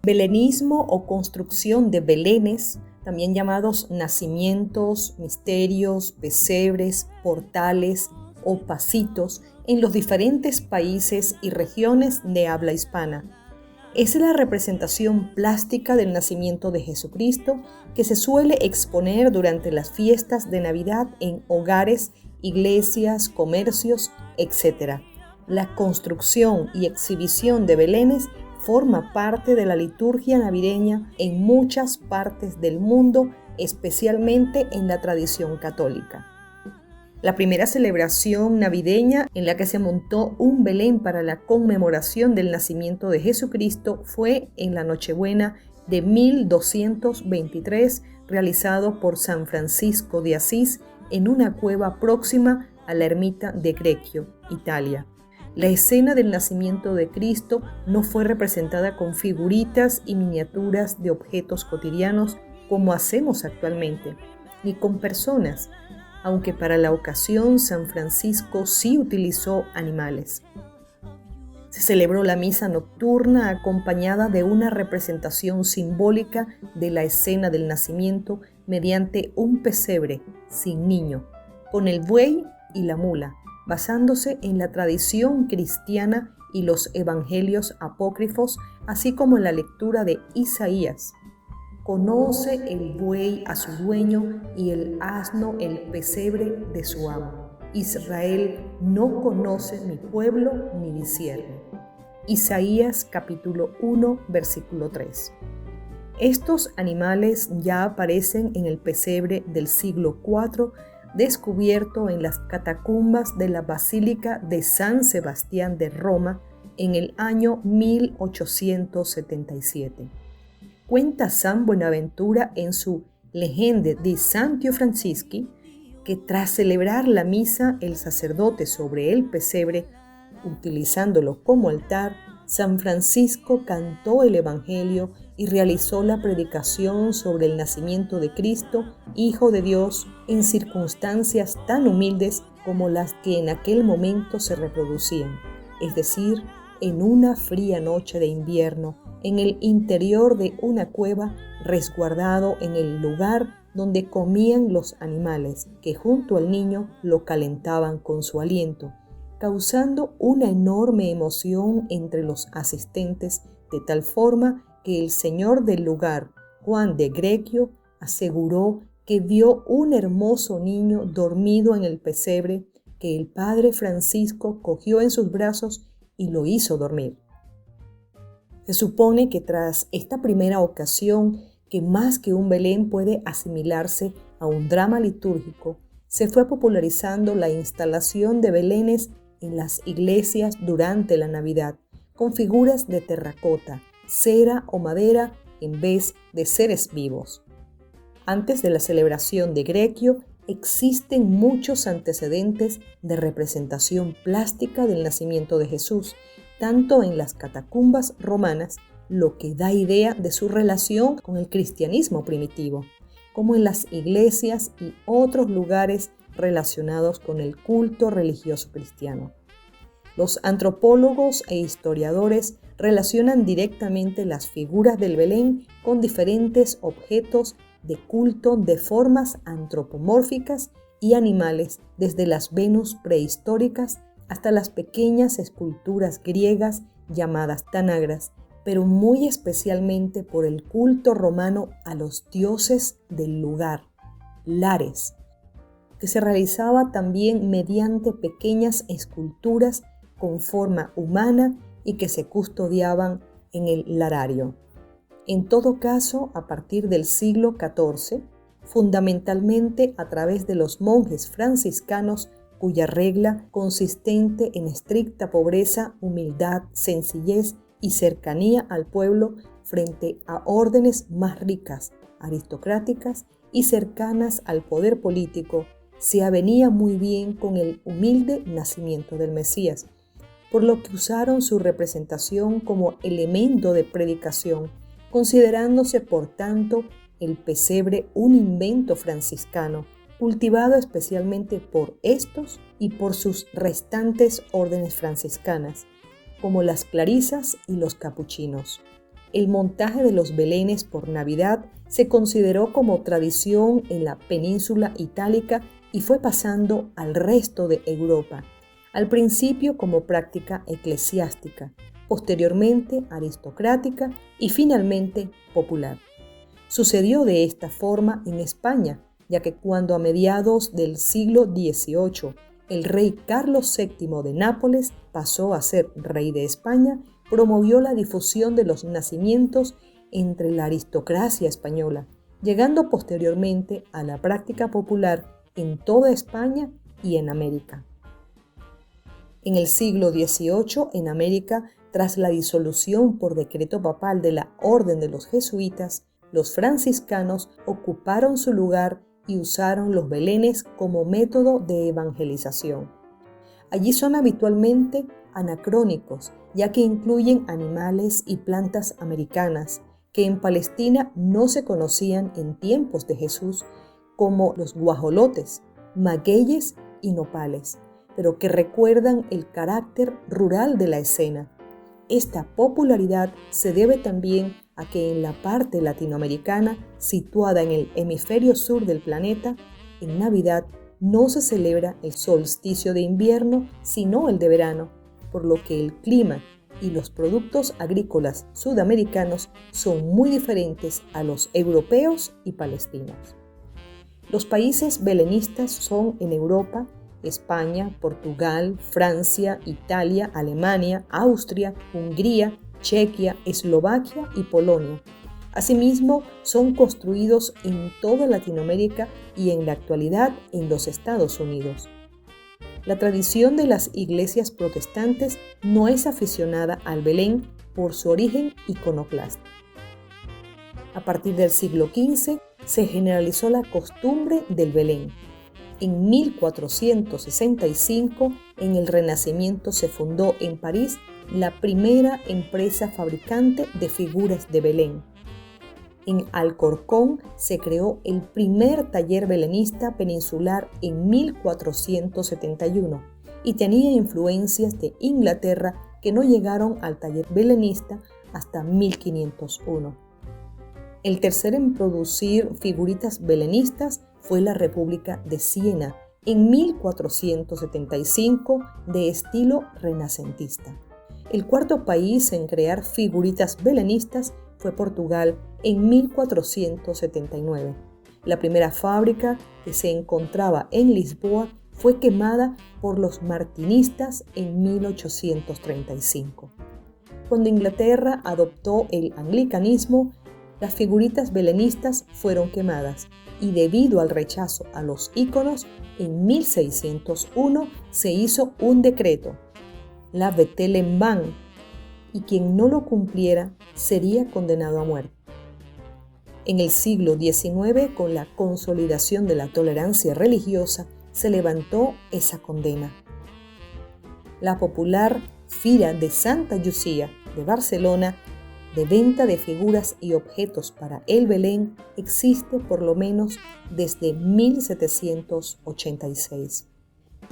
Belenismo o construcción de belenes, también llamados nacimientos, misterios, pesebres, portales o pasitos en los diferentes países y regiones de habla hispana. Es la representación plástica del nacimiento de Jesucristo que se suele exponer durante las fiestas de Navidad en hogares, iglesias, comercios, etc. La construcción y exhibición de belenes forma parte de la liturgia navideña en muchas partes del mundo, especialmente en la tradición católica. La primera celebración navideña en la que se montó un Belén para la conmemoración del nacimiento de Jesucristo fue en la Nochebuena de 1223, realizado por San Francisco de Asís en una cueva próxima a la ermita de Greccio, Italia. La escena del nacimiento de Cristo no fue representada con figuritas y miniaturas de objetos cotidianos como hacemos actualmente, ni con personas, aunque para la ocasión San Francisco sí utilizó animales. Se celebró la misa nocturna acompañada de una representación simbólica de la escena del nacimiento mediante un pesebre sin niño, con el buey y la mula, basándose en la tradición cristiana y los evangelios apócrifos, así como en la lectura de Isaías. Conoce el buey a su dueño y el asno el pesebre de su amo. Israel no conoce mi pueblo ni mi siervo. Isaías capítulo 1, versículo 3. Estos animales ya aparecen en el pesebre del siglo IV, descubierto en las catacumbas de la Basílica de San Sebastián de Roma en el año 1877. Cuenta San Buenaventura en su Legende di Santi Francisci que tras celebrar la misa el sacerdote sobre el pesebre, utilizándolo como altar, San Francisco cantó el Evangelio y realizó la predicación sobre el nacimiento de Cristo, Hijo de Dios, en circunstancias tan humildes como las que en aquel momento se reproducían, es decir, en una fría noche de invierno, en el interior de una cueva, resguardado en el lugar donde comían los animales, que junto al niño lo calentaban con su aliento, causando una enorme emoción entre los asistentes, de tal forma que el señor del lugar, Juan de Greccio, aseguró que vio un hermoso niño dormido en el pesebre que el padre Francisco cogió en sus brazos y lo hizo dormir. Se supone que tras esta primera ocasión, que más que un Belén puede asimilarse a un drama litúrgico, se fue popularizando la instalación de belenes en las iglesias durante la Navidad, con figuras de terracota, cera o madera en vez de seres vivos. Antes de la celebración de Greccio, existen muchos antecedentes de representación plástica del nacimiento de Jesús, tanto en las catacumbas romanas, lo que da idea de su relación con el cristianismo primitivo, como en las iglesias y otros lugares relacionados con el culto religioso cristiano. Los antropólogos e historiadores relacionan directamente las figuras del Belén con diferentes objetos de culto de formas antropomórficas y animales, desde las Venus prehistóricas hasta las pequeñas esculturas griegas llamadas tanagras, pero muy especialmente por el culto romano a los dioses del lugar, Lares, que se realizaba también mediante pequeñas esculturas con forma humana y que se custodiaban en el larario. En todo caso, a partir del siglo XIV, fundamentalmente a través de los monjes franciscanos, cuya regla, consistente en estricta pobreza, humildad, sencillez y cercanía al pueblo frente a órdenes más ricas, aristocráticas y cercanas al poder político, se avenía muy bien con el humilde nacimiento del Mesías, por lo que usaron su representación como elemento de predicación, considerándose por tanto el pesebre un invento franciscano, cultivado especialmente por estos y por sus restantes órdenes franciscanas, como las clarisas y los capuchinos. el montaje de los belenes por Navidad se consideró como tradición en la península itálica y fue pasando al resto de Europa, al principio como práctica eclesiástica, posteriormente aristocrática y finalmente popular. Sucedió de esta forma en España, ya que cuando a mediados del siglo XVIII el rey Carlos VII de Nápoles pasó a ser rey de España, promovió la difusión de los nacimientos entre la aristocracia española, llegando posteriormente a la práctica popular en toda España y en América. En el siglo XVIII, en América, tras la disolución por decreto papal de la Orden de los Jesuitas, los franciscanos ocuparon su lugar y usaron los belenes como método de evangelización. Allí son habitualmente anacrónicos, ya que incluyen animales y plantas americanas que en Palestina no se conocían en tiempos de Jesús, como los guajolotes, magueyes y nopales, pero que recuerdan el carácter rural de la escena. Esta popularidad se debe también a que en la parte latinoamericana, situada en el hemisferio sur del planeta, en Navidad no se celebra el solsticio de invierno, sino el de verano, por lo que el clima y los productos agrícolas sudamericanos son muy diferentes a los europeos y palestinos. Los países belenistas son en Europa: España, Portugal, Francia, Italia, Alemania, Austria, Hungría, Chequia, Eslovaquia y Polonia. Asimismo, son construidos en toda Latinoamérica y en la actualidad en los Estados Unidos. La tradición de las iglesias protestantes no es aficionada al Belén por su origen iconoclasta. A partir del siglo XV se generalizó la costumbre del Belén. En 1465, en el Renacimiento, se fundó en París la primera empresa fabricante de figuras de Belén. En Alcorcón se creó el primer taller belenista peninsular en 1471 y tenía influencias de Inglaterra que no llegaron al taller belenista hasta 1501. El tercero en producir figuritas belenistas fue la República de Siena en 1475 de estilo renacentista. El cuarto país en crear figuritas belenistas fue Portugal en 1479. La primera fábrica, que se encontraba en Lisboa, fue quemada por los martinistas en 1835. Cuando Inglaterra adoptó el anglicanismo, las figuritas belenistas fueron quemadas y debido al rechazo a los íconos, en 1601 se hizo un decreto, la Betelenban, y quien no lo cumpliera sería condenado a muerte. En el siglo XIX, con la consolidación de la tolerancia religiosa, se levantó esa condena. La popular Fira de Santa Llucia de Barcelona, de venta de figuras y objetos para el Belén, existe por lo menos desde 1786.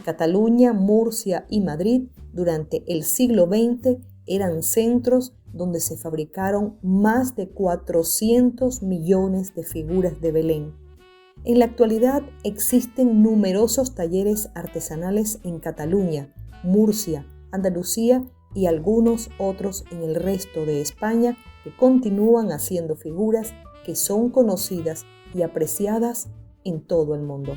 Cataluña, Murcia y Madrid durante el siglo XX eran centros donde se fabricaron más de 400 millones de figuras de Belén. En la actualidad existen numerosos talleres artesanales en Cataluña, Murcia, Andalucía y algunos otros en el resto de España que continúan haciendo figuras que son conocidas y apreciadas en todo el mundo.